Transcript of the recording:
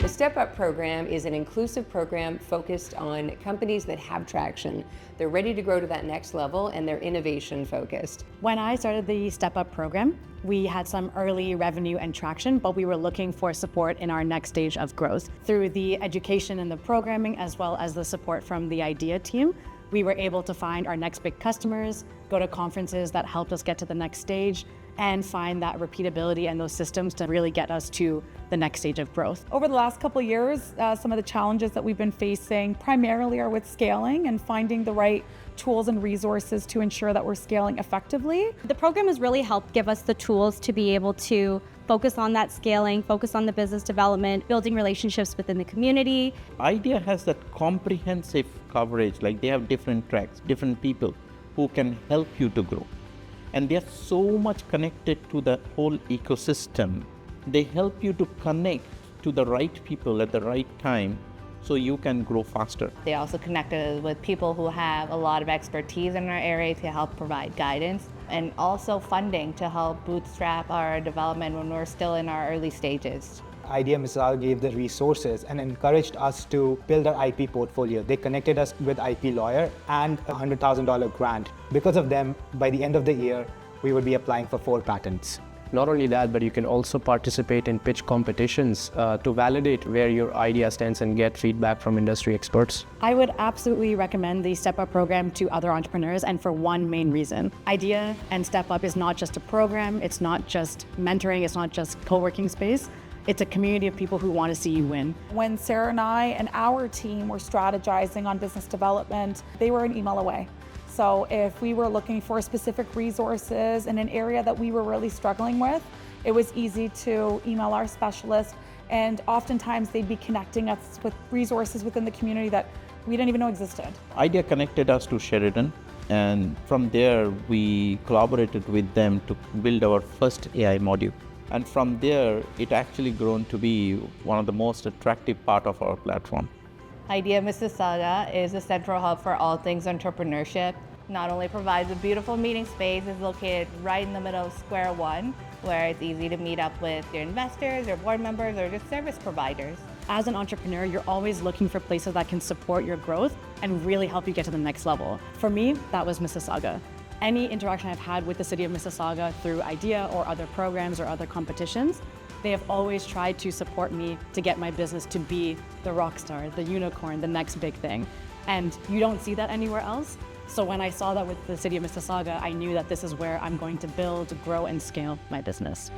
The Step Up program is an inclusive program focused on companies that have traction. They're ready to grow to that next level and they're innovation focused. When I started the Step Up program, we had some early revenue and traction, but we were looking for support in our next stage of growth. Through the education and the programming, as well as the support from the IDEA team, we were able to find our next big customers, go to conferences that helped us get to the next stage, and find that repeatability and those systems to really get us to the next stage of growth. Over the last couple of years, some of the challenges that we've been facing primarily are with scaling and finding the right tools and resources to ensure that we're scaling effectively. The program has really helped give us the tools to be able to focus on that scaling, focus on the business development, building relationships within the community. IDEA has that comprehensive coverage, like they have different tracks, different people who can help you to grow. And they are so much connected to the whole ecosystem. They help you to connect to the right people at the right time so you can grow faster. They also connected us with people who have a lot of expertise in our area to help provide guidance and also funding to help bootstrap our development when we're still in our early stages. IDEA Mississauga gave the resources and encouraged us to build our IP portfolio. They connected us with IP lawyer and a $100,000 grant. Because of them, by the end of the year, we would be applying for 4 patents. Not only that, but you can also participate in pitch competitions to validate where your idea stands and get feedback from industry experts. I would absolutely recommend the Step Up program to other entrepreneurs, and for one main reason. IDEA and Step Up is not just a program, it's not just mentoring, it's not just co-working space. It's a community of people who want to see you win. When Sarah and I and our team were strategizing on business development, they were an email away. So if we were looking for specific resources in an area that we were really struggling with, it was easy to email our specialist, and oftentimes they'd be connecting us with resources within the community that we didn't even know existed. IDEA connected us to Sheridan, and from there we collaborated with them to build our first AI module. And from there, it actually grown to be one of the most attractive part of our platform. IDEA Mississauga is a central hub for all things entrepreneurship. Not only provides a beautiful meeting space, it's located right in the middle of Square One, where it's easy to meet up with your investors or board members or just service providers. As an entrepreneur, you're always looking for places that can support your growth and really help you get to the next level. For me, that was Mississauga. Any interaction I've had with the City of Mississauga through IDEA or other programs or other competitions, they have always tried to support me to get my business to be the rock star, the unicorn, the next big thing. And you don't see that anywhere else. So when I saw that with the City of Mississauga, I knew that this is where I'm going to build, grow, and scale my business.